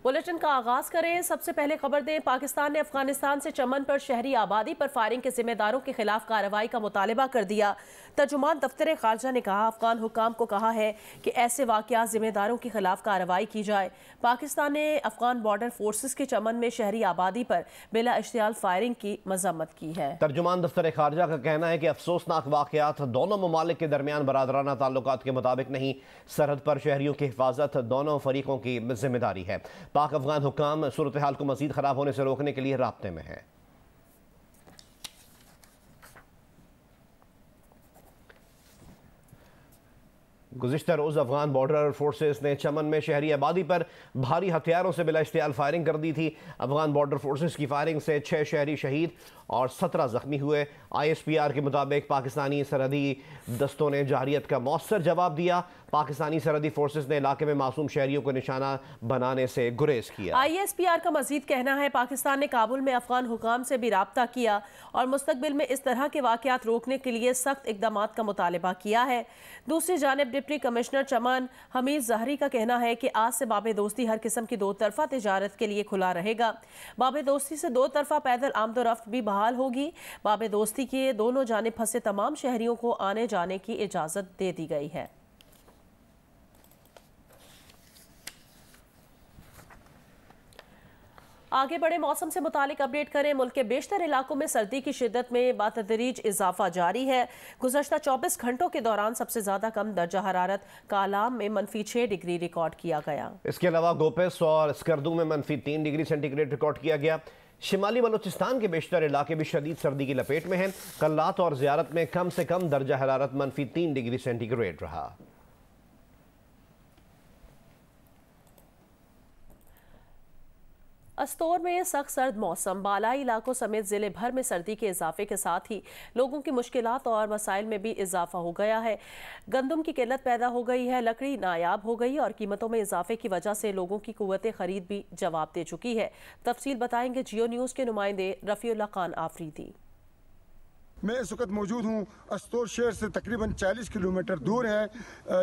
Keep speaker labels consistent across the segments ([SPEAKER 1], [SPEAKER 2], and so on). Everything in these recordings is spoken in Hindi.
[SPEAKER 1] बुलेटिन का आगाज करें। सबसे पहले खबर दें, पाकिस्तान ने अफगानिस्तान से चमन पर शहरी आबादी पर फायरिंग के जिम्मेदारों के खिलाफ कार्रवाई का मुतालबा कर दिया। तर्जुमान दफ्तर खारजा ने कहा, अफगान हुकाम को कहा है कि ऐसे वाक़यात जिम्मेदारों के खिलाफ कार्रवाई की जाए। पाकिस्तान ने अफगान बॉर्डर फोर्सेस के चमन में शहरी आबादी पर बिला इश्तियाल फायरिंग की मजम्मत की है।
[SPEAKER 2] तर्जुमान दफ्तर खारजा का कहना है कि अफसोसनाक वाक़यात दोनों ममालिक के दरमियान बरादराना ताल्लुकात के मुताबिक नहीं, सरहद पर शहरियों की हिफाजत दोनों फरीकों की जिम्मेदारी है। पाक अफगान हुकाम सूरत हाल को मजीद खराब होने से रोकने के लिए राब्ते में है। गुज़िश्ता रोज़ अफगान बॉर्डर फोर्सेस ने चमन में शहरी आबादी पर भारी हथियारों से बिला इश्तियाल फायरिंग कर दी थी। अफगान बॉर्डर फोर्सेस की फायरिंग से 6 शहरी शहीद और 17 जख्मी हुए। ISPR के मुताबिक पाकिस्तानी सरहदी दस्तों ने जारियत का मौसर जवाब दिया। पाकिस्तानी सरहदी फोर्सेस ने इलाके में मासूम शहरियों को निशाना बनाने से गुरेज किया।
[SPEAKER 1] ISPR का मजीद कहना है, पाकिस्तान ने काबुल में अफगान हुकाम से भी राब्ता किया और मुस्तकबिल में इस तरह के वाक़यात रोकने के लिए सख्त इक़दामात का मुतालबा किया है। दूसरी जानिब डिप्टी कमिश्नर चमन हमीद जहरी का कहना है कि आज से बाब दोस्ती हर किस्म की दो तरफा तिजारत के लिए खुला रहेगा। बाब दोस्ती से दो तरफा पैदल आमदोरफ्त भी बहाल होगी। बाब दोस्ती के दोनों जानिब फंसे तमाम शहरियों को आने जाने की इजाज़त दे दी गई है। आगे बढ़े, मौसम से मुतालिक अपडेट करें। मुल्क के बेशतर इलाकों में सर्दी की शिद्दत में बातदरीज इजाफा जारी है। गुज़श्ता 24 घंटों के दौरान सबसे ज्यादा कम दर्जा हरारत कालाम में -6 डिग्री रिकॉर्ड किया गया।
[SPEAKER 2] इसके अलावा गोपेस और स्कर्दू में -3 डिग्री सेंटीग्रेड रिकॉर्ड किया गया। शिमाली बलूचिस्तान के बेशतर इलाके भी शदीद सर्दी की लपेट में हैं। कल्लात और ज़ियारत में कम से कम दर्जा हरारत -3 डिग्री सेंटीग्रेड रहा।
[SPEAKER 1] अस्तोर में सख्त सर्द मौसम, बालाई इलाकों समेत जिले भर में सर्दी के इजाफे के साथ ही लोगों की मुश्किलात और मसाइल में भी इजाफा हो गया है। गंदम की किल्लत पैदा हो गई है, लकड़ी नायाब हो गई और कीमतों में इजाफे की वजह से लोगों की कुव्वत खरीद भी जवाब दे चुकी है। तफसील बताएंगे जियो न्यूज़ के नुमाइंदे रफ़ीउल्लाह खान आफरीदी।
[SPEAKER 3] मैं इस वक्त मौजूद हूँ अस्तोर शहर से तकरीबन 40 किलोमीटर दूर है।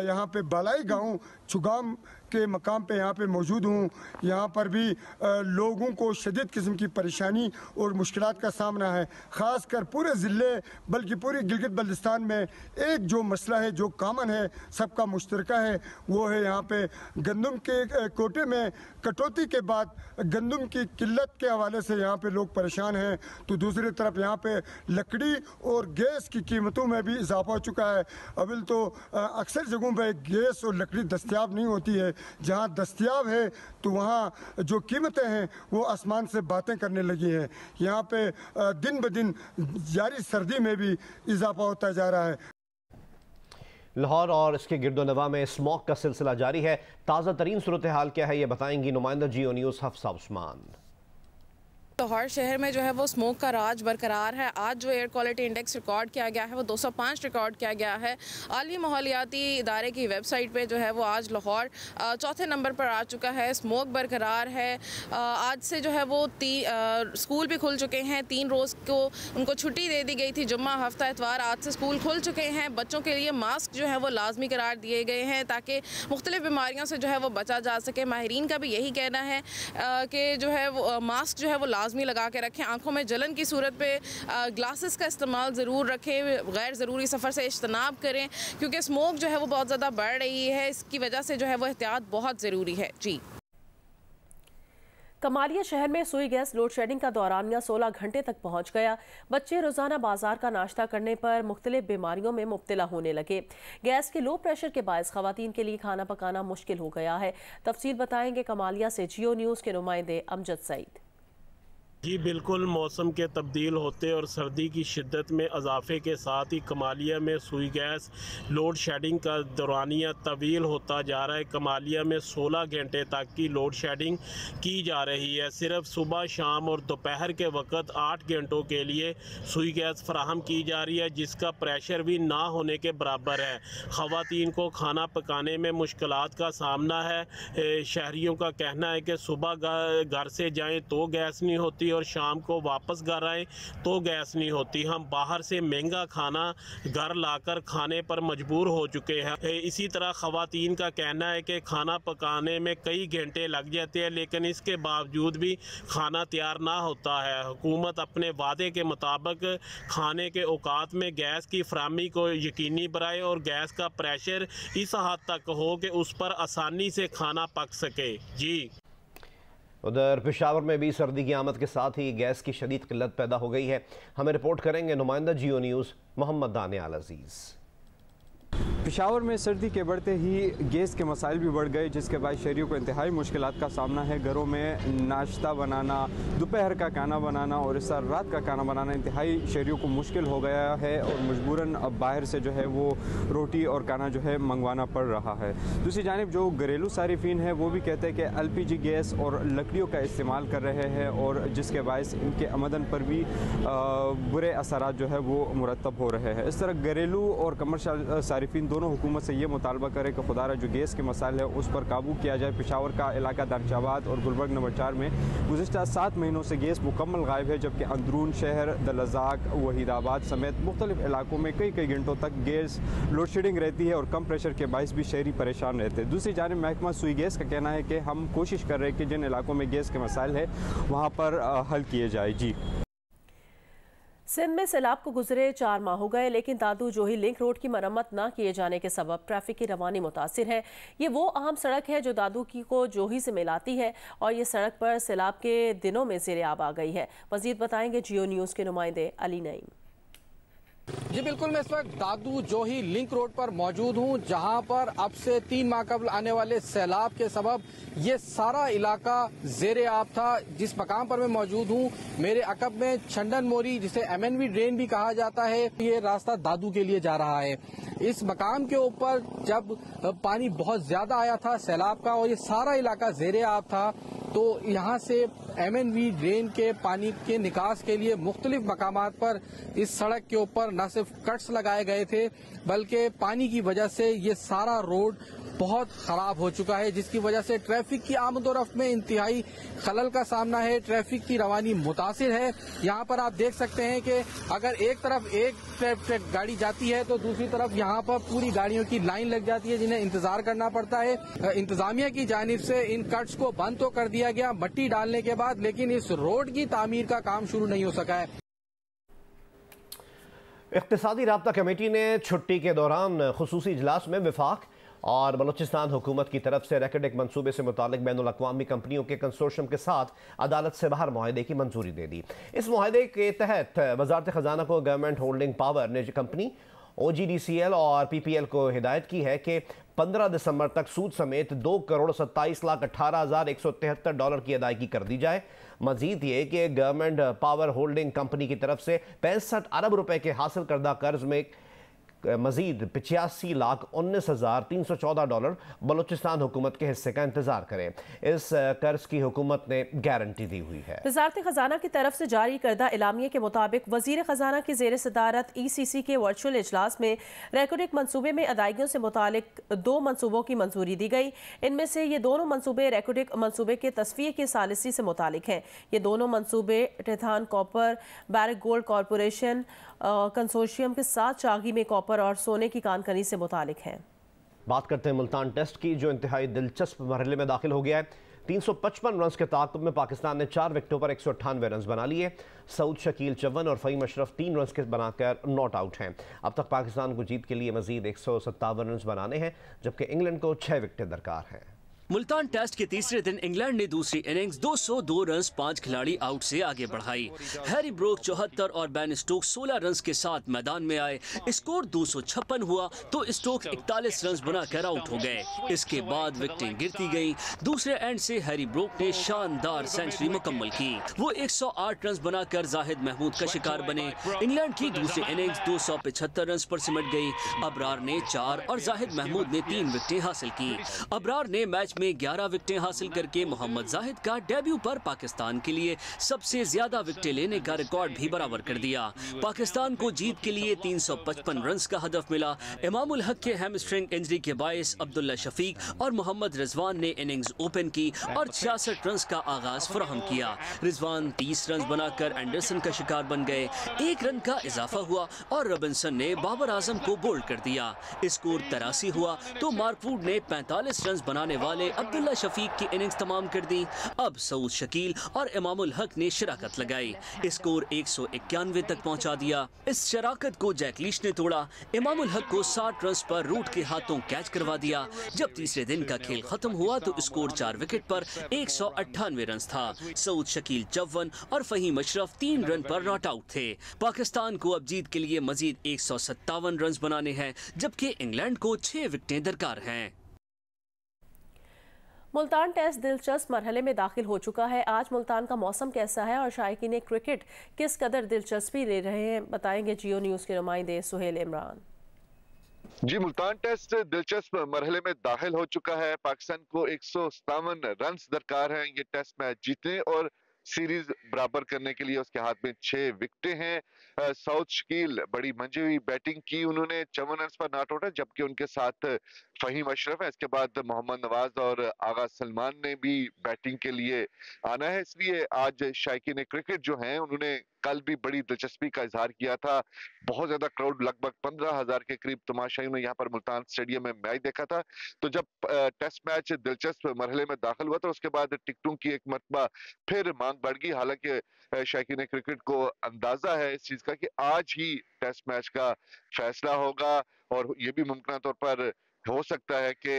[SPEAKER 3] यहाँ पे बालाई गांव छुगाम के मकाम पे यहाँ पे मौजूद हूँ। यहाँ पर भी लोगों को शदीद किस्म की परेशानी और मुश्किलात का सामना है। ख़ास कर पूरे ज़िले बल्कि पूरी गिलगित बल्तिस्तान में एक जो मसला है जो कामन है, सबका मुश्तरका है, वो है यहाँ पे गंदम के कोटे में कटौती के बाद गंदम की किल्लत के हवाले से यहाँ पे लोग परेशान हैं। तो दूसरी तरफ यहाँ पे लकड़ी और गैस की कीमतों में भी इजाफा हो चुका है। अभी तो अक्सर जगहों पे गैस और लकड़ी दस्तयाब नहीं होती है। जहाँ दस्तयाब है तो वहाँ जो कीमतें हैं वो आसमान से बातें करने लगी हैं। यहाँ पे दिन ब दिन जारी सर्दी में भी इजाफा होता जा रहा है।
[SPEAKER 2] लाहौर और इसके गिरदोनवा में स्मॉग का सिलसिला जारी है। ताज़ा तरीन सूरत हाल क्या है, ये बताएंगी नुमाइंदा जियो न्यूज़ हफ्सा उस्मान।
[SPEAKER 4] लाहौर शहर में जो है वो स्मोक का राज बरकरार है। आज जो एयर क्वालिटी इंडेक्स रिकॉर्ड किया गया है वो 205 रिकॉर्ड किया गया है। आली माहौलियाती इदारे की वेबसाइट पे जो है वो आज लाहौर चौथे नंबर पर आ चुका है। स्मोक बरकरार है। आज से जो है वो स्कूल भी खुल चुके हैं। 3 रोज़ को उनको छुट्टी दे दी गई थी, जुम्मा हफ्ता इतवार। आज से स्कूल खुल चुके हैं। बच्चों के लिए मास्क जो है वो लाजमी करार दिए गए हैं ताकि मुख्तलिफ बीमारियों से जो है वो बचा जा सके। माहिरीन का भी यही कहना है कि जो है वो मास्क जो है वो लाजमी लगा के रखें। आंखों में जलन की सूरत पे ग्लासेस का इस्तेमाल ज़रूर रखें। गैर ज़रूरी सफ़र से इज्तनाब करें क्योंकि स्मोक जो है वो बहुत ज़्यादा बढ़ रही है। इसकी वजह से जो है वो एहतियात बहुत ज़रूरी है। जी,
[SPEAKER 1] कमालिया शहर में सुई गैस लोड शेडिंग का दौरानिया 16 घंटे तक पहुंच गया। बच्चे रोजाना बाजार का नाश्ता करने पर मुख्तलिफ बीमारियों में मुब्तला होने लगे। गैस के लो प्रेशर के बायस खवातीन के लिए खाना पकाना मुश्किल हो गया है। तफसील बताएंगे कमालिया से जियो न्यूज़ के नुमाइंदे अमजद सईद।
[SPEAKER 5] जी बिल्कुल, मौसम के तब्दील होते और सर्दी की शिद्दत में इजाफे के साथ ही कमालिया में सुई गैस लोड शेडिंग का दौरानिया तवील होता जा रहा है। कमालिया में 16 घंटे तक की लोड शेडिंग की जा रही है। सिर्फ सुबह, शाम और दोपहर के वक्त 8 घंटों के लिए सुई गैस फराहम की जा रही है, जिसका प्रेशर भी ना होने के बराबर है। ख़वातीन को खाना पकाने में मुश्किलात का सामना है। शहरियों का कहना है कि सुबह घर से जाएँ तो गैस नहीं होती और शाम को वापस घर आए तो गैस नहीं होती। हम बाहर से महंगा खाना घर लाकर खाने पर मजबूर हो चुके हैं। इसी तरह ख़वातीन का कहना है कि खाना पकाने में कई घंटे लग जाते हैं, लेकिन इसके बावजूद भी खाना तैयार ना होता है। हुकूमत अपने वादे के मुताबिक खाने के औकात में गैस की फराहमी को यकीनी बनाए और गैस का प्रेशर इस हद तक हो कि उस पर आसानी से खाना पक सके। जी।
[SPEAKER 2] उधर पेशावर में भी सर्दी की आमद के साथ ही गैस की शदीद किल्लत पैदा हो गई है। हमें रिपोर्ट करेंगे नुमाइंदा जियो न्यूज़ मोहम्मद दानियाल अजीज़।
[SPEAKER 6] पेशावर में सर्दी के बढ़ते ही गैस के मसाइल भी बढ़ गए, जिसके बाद शहरियों को इंतहाई मुश्किलात का सामना है। घरों में नाश्ता बनाना, दोपहर का खाना बनाना और इस तरह रात का खाना बनाना इंतहाई शहरियों को मुश्किल हो गया है और मजबूरन अब बाहर से जो है वो रोटी और खाना जो है मंगवाना पड़ रहा है। दूसरी जानिब जो घरेलू सारिफीन है वो भी कहते हैं कि LPG गैस और लकड़ियों का इस्तेमाल कर रहे हैं और जिसके बायस इनके आमदन पर भी बुरे असरात जो है वो मुरतब हो रहे हैं। इस तरह घरेलू और कमर्शियल सारिफीन दोनों हुकूमत से ये मुतालबा करे कि खुदारा जो गैस के मसाइल है उस पर काबू किया जाए। पेशावर का इलाका दानिशाबाद और गुलबर्ग नंबर 4 में गुज़िश्ता 7 महीनों से गैस मुकम्मल गायब है, जबकि अंदरून शहर, दलजाक, वहीदाबाद समेत मुख्तलिफ इलाकों में कई घंटों तक गैस लोड शेडिंग रहती है और कम प्रेशर के बायस भी शहरी परेशान रहते हैं। दूसरी जानिब महकमा सुई गैस का कहना है कि हम कोशिश कर रहे हैं कि जिन इलाकों में गैस के मसाइल है वहाँ पर हल किए जाए। जी।
[SPEAKER 1] सिंध में सैलाब को गुजरे 4 माह हो गए, लेकिन दादू जोही लिंक रोड की मरम्मत न किए जाने के सबब ट्रैफिक की रवानी मुतासिर है। ये वो अहम सड़क है जो दादू की को जोही से मिलाती है और ये सड़क पर सैलाब के दिनों में ज़ेरे आब आ गई है। मज़ीद बताएंगे जियो न्यूज़ के नुमाइंदे अली नईम।
[SPEAKER 7] जी बिल्कुल, मैं इस वक्त दादू जोही लिंक रोड पर मौजूद हूँ, जहाँ पर अब से 3 माह कबल आने वाले सैलाब के सबब ये सारा इलाका ज़ेरे आब था। जिस मकाम पर मैं मौजूद हूँ मेरे अकब में छंडन मोरी, जिसे MNV ड्रेन भी कहा जाता है, ये रास्ता दादू के लिए जा रहा है। इस मकाम के ऊपर जब पानी बहुत ज्यादा आया था सैलाब का और ये सारा इलाका ज़ेरे आब था, तो यहाँ से MNV ड्रेन के पानी के निकास के लिए मुख्तलिफ मकामात पर इस सड़क के ऊपर न सिर्फ कट्स लगाए गए थे, बल्कि पानी की वजह से ये सारा रोड बहुत खराब हो चुका है, जिसकी वजह से ट्रैफिक की आमदोरफ्त में इंतहाई खलल का सामना है। ट्रैफिक की रवानी मुतासिर है। यहाँ पर आप देख सकते हैं कि अगर एक तरफ एक गाड़ी जाती है तो दूसरी तरफ यहाँ पर पूरी गाड़ियों की लाइन लग जाती है, जिन्हें इंतजार करना पड़ता है। इंतजामिया की जानिब से इन कट्स को बंद तो कर दिया गया मट्टी डालने के बाद, लेकिन इस रोड की तामीर का काम शुरू नहीं हो सका है।
[SPEAKER 2] इक़्तिसादी राब्ता कमेटी ने छुट्टी के दौरान खुसूसी इजलास में वफाक और बलूचिस्तान हुकूमत की तरफ से रैकेट मंसूबे से मुतालिक बैनुल अक़वामी कंपनियों के कंसोर्शियम के साथ अदालत से बाहर मुआहदे की मंजूरी दे दी। इस मुआहदे के तहत वज़ारत ख़जाना को गवर्नमेंट होल्डिंग पावर ने कंपनी OGDCL और PPL को हिदायत की है कि 15 दिसंबर तक सूद समेत $2,27,18,173 की अदायगी कर दी जाए। मजीद ये कि गवर्नमेंट पावर होल्डिंग कंपनी की तरफ से 65 अरब रुपए के हासिल करदा कर्ज में मजीद $85,19,314 बलूचिस्तान हुकूमत के हिस्से का इंतजार करें। इस कर्ज की हुकूमत ने गारंटी दी हुई है।
[SPEAKER 1] वज़ारत ख़जाना की तरफ से जारी करदा इलामिये के मुताबिक वज़ीर ख़जाना की ज़ेर सदारत ECC के वर्चुअल इजलास में रैकेट मंसूबे में अदायगियों से मुतालिक 2 मंसूबों की मंजूरी दी गई। इनमें से ये दोनों मंसूबे रैकेट मंसूबे के तस्फिये की सालिसी से मुतालिक हैं। ये दोनों मंसूबे Tethyan copper Barrick gold corporation consortium के साथ चागी में कॉपर और सोने की कानकनी से मुतालिक हैं।
[SPEAKER 2] बात करते हैं मुल्तान टेस्ट की, जो इंतहाई दिलचस्प मरहले में दाखिल हो गया है। 355 रन के ताक़ुब में पाकिस्तान ने 4 विकेटों पर 198 रन बना लिए। सऊद शकील 54 और फ़हीम अशरफ 3 रन के बनाकर नॉट आउट हैं। अब तक पाकिस्तान को जीत के लिए मजीद 157 रन बनाने हैं, जबकि इंग्लैंड को 6 विकेटें दरकार हैं।
[SPEAKER 8] मुल्तान टेस्ट के तीसरे दिन इंग्लैंड ने दूसरी इनिंग्स 202 रन 5 खिलाड़ी आउट से आगे बढ़ाई। हैरी ब्रोक 74 और बेन स्टोक्स 16 रन के साथ मैदान में आए। स्कोर 256 हुआ तो स्टोक्स 41 रन बनाकर आउट हो गए। इसके बाद विकेटें गिरती गईं। दूसरे एंड से हैरी ब्रोक ने शानदार सेंचुरी मुकम्मल की। वो 108 रन बनाकर जाहिद महमूद का शिकार बने। इंग्लैंड की दूसरी इनिंग्स 275 रन पर सिमट गई। अबरार ने 4 और जाहिद महमूद ने 3 विकेटें हासिल की। अबरार ने मैच में 11 विकेटें हासिल करके मोहम्मद जाहिद का डेब्यू पर पाकिस्तान के लिए सबसे ज्यादा विकेटें लेने का रिकॉर्ड भी बराबर कर दिया। पाकिस्तान को जीत के लिए 355 रन का हदफ मिला। इमामुल हक के हैमस्ट्रिंग इंजरी के बायस अब्दुल्ला शफीक और मोहम्मद रिजवान ने इनिंग्स ओपन की और 66 रन का आगाज फराहम किया। रिजवान 30 रन बनाकर एंडरसन का शिकार बन गए। 1 रन का इजाफा हुआ और रॉबिन्सन ने बाबर आजम को बोल्ड कर दिया। स्कोर 83 हुआ तो मार्कवुड ने 45 रन बनाने वाले अब्दुल्ला शफीक की इनिंग्स तमाम कर दी। अब सऊद शकील और इमामुल हक ने शराकत लगाई। स्कोर 191 तक पहुंचा दिया। इस शराकत को जैकलीश ने तोड़ा। इमामुल हक को 60 रन पर रूट के हाथों कैच करवा दिया। जब तीसरे दिन का खेल खत्म हुआ तो स्कोर 4 विकेट पर 198 रन था। सऊद शकील 54 और फहीम अशरफ 3 रन पर नॉट आउट थे। पाकिस्तान को अब जीत के लिए मजीद 157 रन बनाने हैं, जबकि इंग्लैंड को 6 विकेटें दरकार हैं।
[SPEAKER 1] मुल्तान टेस्ट दिलचस्प मरहले में दाखिल हो चुका है। आज मुल्तान का मौसम कैसा है और शायकीन क्रिकेट किस कदर दिलचस्पी ले रहे हैं, बताएंगे जियो न्यूज़ के नुमाइंदे सुहेल इमरान।
[SPEAKER 9] जी, मुल्तान टेस्ट दिलचस्प मरहले में दाखिल हो चुका है। पाकिस्तान को 157 रन दरकार हैं ये टेस्ट मैच जीतने और सीरीज बराबर करने के लिए। उसके हाथ में 6 विकेटें हैं। सऊद शकील बड़ी मंजी हुई बैटिंग की, उन्होंने 54 रन पर नॉट आउट है, जबकि उनके साथ फहीम अशरफ है। इसके बाद मोहम्मद नवाज और आगा सलमान ने भी बैटिंग के लिए आना है। इसलिए आज शायकीन क्रिकेट जो हैं उन्होंने कल भी बड़ी दिलचस्पी का इजहार किया था। बहुत ज्यादा क्राउड, लगभग 15,000 के करीब तमाशाइयों ने यहाँ पर मुल्तान स्टेडियम में मैच देखा था। तो जब टेस्ट मैच दिलचस्प मरहले में दाखिल हुआ तो उसके बाद टिकटों की एक मरतबा फिर मांग बढ़ गई। हालांकि शायकीन क्रिकेट को अंदाजा है इस चीज का कि आज ही टेस्ट मैच का फैसला होगा और ये भी मुमकिन तौर पर हो सकता है कि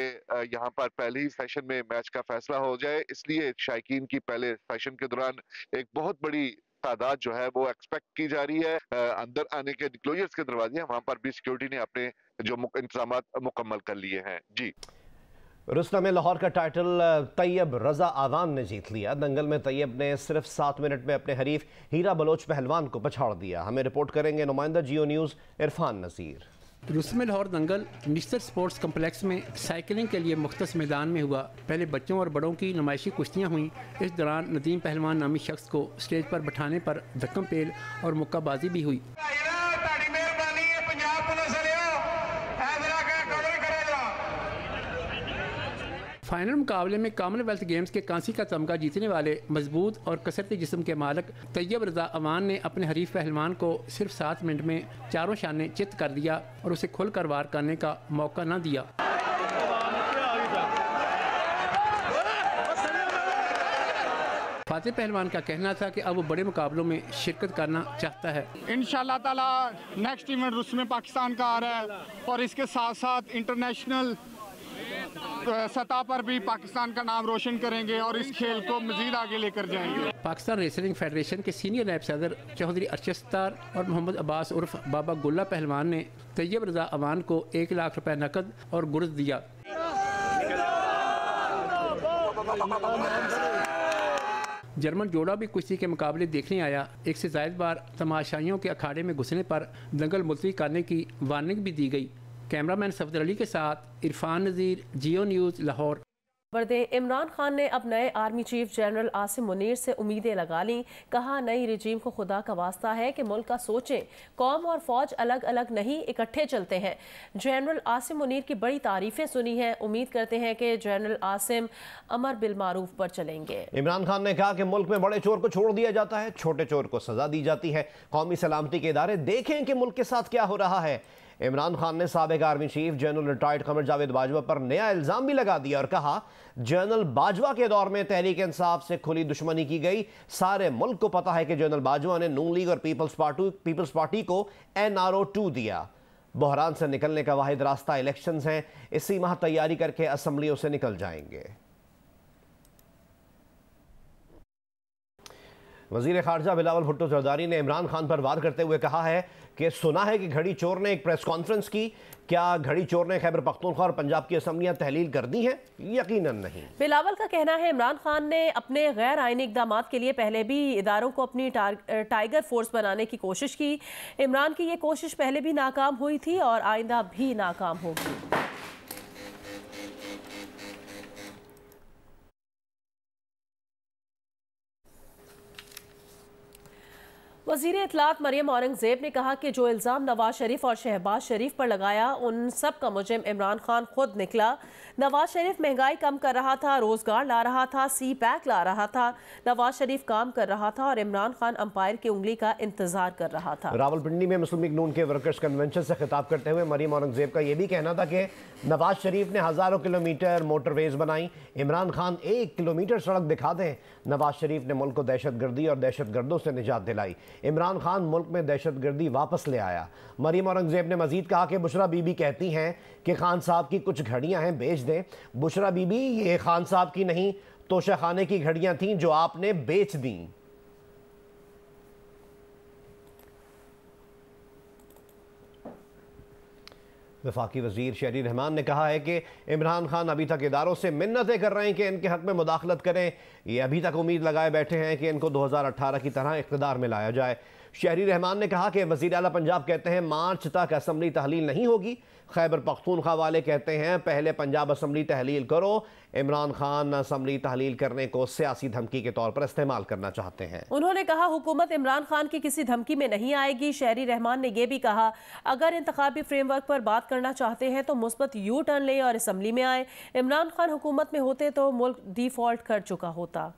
[SPEAKER 9] यहाँ पर पहले ही सेशन में मैच का फैसला हो जाए। इसलिए शायकीन की पहले सेशन के दौरान एक बहुत बड़ी तादाद जो है वो एक्सपेक्ट की जा रही है। अंदर आने के डिक्लोजर्स के दरवाजे वहां पर भी सिक्योरिटी ने अपने जो इंतजाम मुकम्मल कर लिए हैं। जी,
[SPEAKER 2] रुस्तम लाहौर का टाइटल तैयब रजा आवान ने जीत लिया। दंगल में तैयब ने सिर्फ 7 मिनट में अपने हरीफ हीरा बलोच पहलवान को पछाड़ दिया। हमें रिपोर्ट करेंगे नुमाइंदा जियो न्यूज़ इरफान नसीर।
[SPEAKER 10] रुस्तम लाहौर दंगल मिस्टर स्पोर्ट्स कम्प्लेक्स में साइकिलिंग के लिए मुख्तस मैदान में हुआ। पहले बच्चों और बड़ों की नुमाइशी कुश्तियाँ हुई। इस दौरान नदीम पहलवान नामी शख्स को स्टेज पर बैठाने पर धक्कम पेल और मुक्काबाजी भी हुई। फाइनल मुकाबले में कॉमनवेल्थ गेम्स के कांसी का तमगा जीतने वाले मजबूत और कसरती जिस्म के मालिक तैयब रजा अवान ने अपने हरीफ पहलवान को सिर्फ 7 मिनट में चारों शाने चित कर दिया और उसे खुलकर वार करने का मौका न दिया। फातिह पहलवान का कहना था कि अब वो बड़े मुकाबलों में शिरकत करना चाहता है।
[SPEAKER 11] इंशाल्लाह ताला नेक्स्ट इवेंट रुस्म पाकिस्तान का आ रहा है और इसके साथ साथ इंटरनेशनल सतह पर भी पाकिस्तान का नाम रोशन करेंगे और इस खेल को मजीद आगे लेकर जाएंगे।
[SPEAKER 10] पाकिस्तान रेसलिंग फेडरेशन के सीनियर नायब सदर चौधरी अरशद सत्तार और मोहम्मद अब्बास उर्फ बाबा गुल्ला पहलवान ने तैयब रजा अवान को 1 लाख रुपए नकद और गुर्ज दिया। जर्मन जोड़ा भी कुश्ती के मुकाबले देखने आया। 1 से ज़ायद बार तमाशाइयों के अखाड़े में घुसने पर दंगल मुलतवी करने की वार्निंग भी दी गई। कैमरामैन सफदर अली के साथ इरफान नज़ीर, जियो न्यूज़ लाहौर।
[SPEAKER 1] इमरान खान ने अब नए army chief general Asim Munir से उम्मीदें लगा लीं। कहा, नई रजीम को खुदा का वास्ता है कि मुल्क का सोचें। कौम और फौज अलग अलग नहीं, इकट्ठे चलते हैं। जनरल आसिम मुनीर की बड़ी तारीफें सुनी हैं। उम्मीद करते हैं कि जनरल आसिम अमर बिल मारूफ पर चलेंगे।
[SPEAKER 2] इमरान खान ने कहा कि मुल्क में बड़े चोर को छोड़ दिया जाता है, छोटे चोर को सजा दी जाती है। कौमी सलामती के इदारे देखें कि मुल्क के साथ क्या हो रहा है। इमरान खान ने साबिक army chief general retired Qamar Javed Bajwa पर नया इल्जाम भी लगा दिया और कहा, जनरल बाजवा के दौर में तहरीक इंसाफ से खुली दुश्मनी की गई। सारे मुल्क को पता है कि जनरल बाजवा ने नून लीग और पीपल्स पार्टी को NRO 2 दिया। बहरान से निकलने का वाहिद रास्ता इलेक्शंस हैं। इसी माह तैयारी करके असम्बलियों से निकल जाएंगे। वजीर खारजा बिलावल भुट्टो जरदारी ने इमरान खान पर वार करते हुए कहा है कि सुना है कि घड़ी चोर ने एक प्रेस कॉन्फ्रेंस की। क्या घड़ी चोर ने खैबर पख्तूनख्वा और पंजाब की असम्बलियां तहलील कर दी हैं? यकीनन नहीं।
[SPEAKER 1] बिलावल का कहना है, इमरान खान ने अपने गैर आईनी इक़दाम के लिए पहले भी इदारों को अपनी टाइगर फोर्स बनाने की कोशिश की। इमरान की ये कोशिश पहले भी नाकाम हुई थी और आइंदा भी नाकाम होगी। वज़ीर इत्तलात मरियम औरंगज़ेब ने कहा कि जो इल्ज़ाम नवाज शरीफ और शहबाज शरीफ पर लगाया उन सब का मुजरिम इमरान खान खुद निकला। नवाज शरीफ महंगाई कम कर रहा था, रोज़गार ला रहा था, सी पैक ला रहा था। नवाज शरीफ काम कर रहा था और इमरान खान अंपायर की उंगली का इंतजार कर रहा था।
[SPEAKER 2] रावलपिंडी में मुस्लिम लीग नून के वर्कर्स कन्वेंशन से खिताब करते हुए मरियम औरंगज़ेब का यह भी कहना था कि नवाज शरीफ ने हज़ारों किलोमीटर मोटरवेज बनाई, इमरान खान 1 किलोमीटर सड़क दिखा दें। नवाज शरीफ ने मुल्क को दहशतगर्दी और दहशतगर्दों से निजात दिलाई, इमरान खान मुल्क में दहशतगर्दी वापस ले आया। मरियम औरंगज़ेब ने मजीद कहा कि बुशरा बीबी कहती हैं कि खान साहब की कुछ घड़ियां हैं, बेच दें। बुशरा बीबी, ये खान साहब की नहीं, तोशा खाने की घड़ियां थीं जो आपने बेच दी। वफाकी वजीर शहरी रहमान ने कहा है कि इमरान खान अभी तक इदारों से मिन्नतें कर रहे हैं कि इनके हक में मुदाखलत करें। ये अभी तक उम्मीद लगाए बैठे हैं कि इनको 2018 की तरह इक़्तिदार में लाया जाए। शहरी रहमान ने कहा कि वज़ीर आला पंजाब कहते हैं मार्च तक असम्बली तहलील नहीं होगी। खैबर पख्तूनख्वा वाले कहते हैं पहले पंजाब असम्बली तहलील करो। इमरान खान असम्बली तहलील करने को सियासी धमकी के तौर पर इस्तेमाल करना चाहते हैं।
[SPEAKER 1] उन्होंने कहा हुकूमत इमरान खान की किसी धमकी में नहीं आएगी। शहरी रहमान ने यह भी कहा अगर इंतखाबी फ्रेमवर्क पर बात करना चाहते हैं तो मुस्बत यू टर्न लें और असम्बली में आए। इमरान खान हुकूमत में होते तो मुल्क डिफॉल्ट कर चुका होता।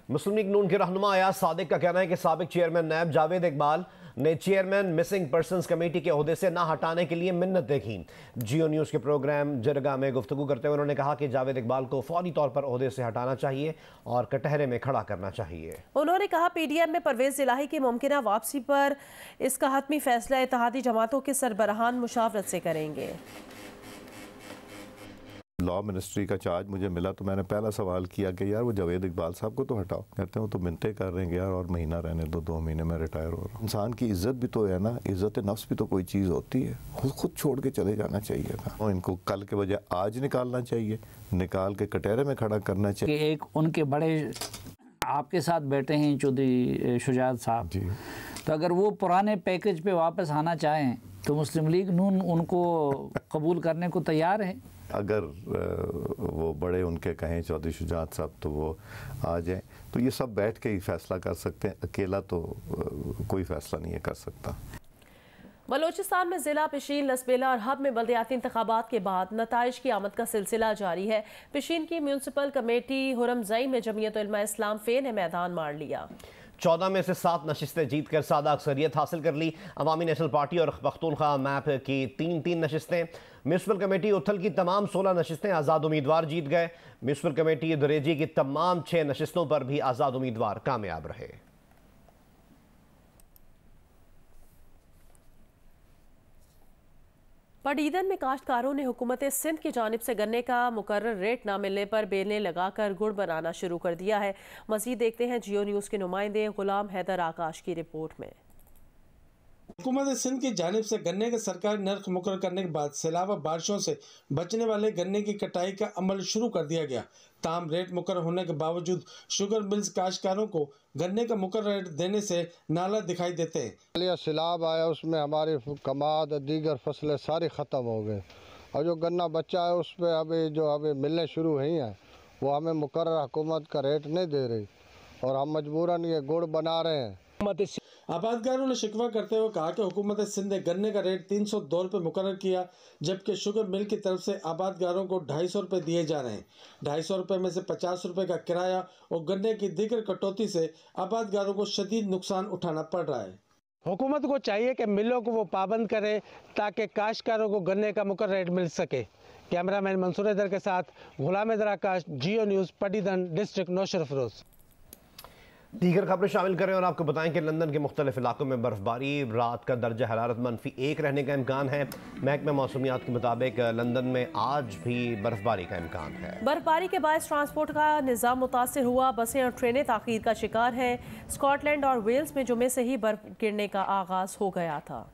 [SPEAKER 2] मुस्लिम लीग नून के रहनुमा अयाज सादिक का कहना है कि साबिक चेयरमैन नैब जावेद इकबाल ने चेयरमैन मिसिंग पर्सनस कमेटी के ओहदे से ना हटाने के लिए मिन्नतें की। जियो न्यूज़ के प्रोग्राम जरगा में गुफ्तगू करते हुए उन्होंने कहा कि जावेद इकबाल को फौरी तौर पर ओहदे से हटाना चाहिए और कटहरे में खड़ा करना चाहिए।
[SPEAKER 1] उन्होंने कहा पीडीएम में परवेज इलाही की मुमकिना वापसी पर इसका हतमी फैसला इत्तेहादी जमातों के सरबराहान मुशावरत से करेंगे।
[SPEAKER 12] लॉ मिनिस्ट्री का चार्ज मुझे मिला तो मैंने पहला सवाल किया कि यार वो जावेद इकबाल साहब को तो हटाओ। कहते हैं वो तो मिन्नतें कर रहे हैं यार और महीना रहने दो, 2 महीने में रिटायर हो रहा हूँ। इंसान की इज्जत भी तो है ना, इज्जत नफ्स भी तो कोई चीज़ होती है। खुद छोड़ के चले जाना चाहिए था और इनको कल के बजाय आज निकालना चाहिए, निकाल के कटहरे में खड़ा करना चाहिए।
[SPEAKER 13] एक उनके बड़े आपके साथ बैठे हैं चौधरी शुजात साहब, तो अगर वो पुराने पैकेज पे वापस आना चाहें तो मुस्लिम लीग नून उनको कबूल करने को तैयार है।
[SPEAKER 12] अगर वो बड़े उनके कहें चौधरी शुजात साहब तो वो आ जाएं, तो ये सब बैठ के ही फैसला कर सकते हैं। अकेला तो कोई फैसला नहीं कर सकता।
[SPEAKER 1] बलोचिस्तान में जिला पिशीन, लसबेला और हब में बल्दियाती इंतखाबात के बाद नताइज की आमद का सिलसिला जारी है। पिशीन की म्यूनसिपल कमेटी हुरमज़ई में जमीयत उलमा इस्लाम फे ने मैदान मार लिया।
[SPEAKER 2] 14 में से 7 नशिस्तें जीत कर सादा अक्सरियत हासिल कर ली। अवामी नेशनल पार्टी और पख्तूनख्वा मैप की 3-3 नशिस्तें। म्यूनसिपल कमेटी उथल की तमाम 16 नशिस्तें आज़ाद उम्मीदवार जीत गए। म्यूनसिपल कमेटी दरेजी की तमाम 6 नशिस्तों पर भी आज़ाद उम्मीदवार कामयाब रहे। पडीदन में काश्तकारों ने हुकूमत सिंध की जानिब से गन्ने का मुकर्रर रेट न मिलने पर बेलें लगाकर गुड़ बनाना शुरू कर दिया है। मज़ीद देखते हैं जियो न्यूज़ के नुमाइंदे गुलाम हैदर आकाश की रिपोर्ट में।
[SPEAKER 14] हुकूमत सिंध की जानिब से गन्ने का सरकारी नर्क मुकर्रर करने के बाद सैलाब बारिशों से बचने वाले गन्ने की कटाई का अमल शुरू कर दिया गया। ताम रेट मुकर्रर होने के बावजूद शुगर मिल्स काश्तकारों को गन्ने का मुकर्रर रेट देने से नाला दिखाई देते हैं।
[SPEAKER 15] सैलाब आया उसमें हमारी कमाद दीगर फसलें सारी ख़त्म हो गई और जो गन्ना बचा है उस पर अभी मिलने शुरू हुई हैं वो हमें मुकर्रर हुकूमत का रेट नहीं दे रही और हम मजबूरन ये गुड़ बना रहे हैं।
[SPEAKER 14] आबादगारों ने शिकवा करते हुए कहा कि हुकूमत सिंध ने गन्ने का रेट 302 रुपये मुकर्रर किया, जबकि शुगर मिल की तरफ से आबादगारों को 250 रुपये दिए जा रहे हैं। 250 रुपये में से 50 रुपये का किराया और गन्ने की दीगर कटौती से आबादगारों को शदीद नुकसान उठाना पड़ रहा है। हुकूमत को चाहिए कि मिलों को वो पाबंद करे ताकि काश्तकारों को गन्ने का मुकर्रर रेट मिल सके। कैमरामैन मंसूर हैदर के साथ गुलाम हैदर आकाश, जियो न्यूज़, पटीदन डिस्ट्रिक्ट, नौशर फरोज।
[SPEAKER 2] दीगर खबरें शामिल करें और आपको बताएं कि लंदन के मुख्तलिफ इलाकों में बर्फबारी, रात का दर्जा हरारत -1 रहने का इम्कान है। महकमा मौसमियात के मुताबिक लंदन में आज भी बर्फबारी का इम्कान है।
[SPEAKER 1] बर्फबारी के बायस ट्रांसपोर्ट का निज़ाम मुतासिर हुआ। बसें और ट्रेनें ताख़ीर का शिकार हैं। स्कॉटलैंड और वेल्स में जुमे से ही बर्फ गिरने का आगाज़ हो गया था।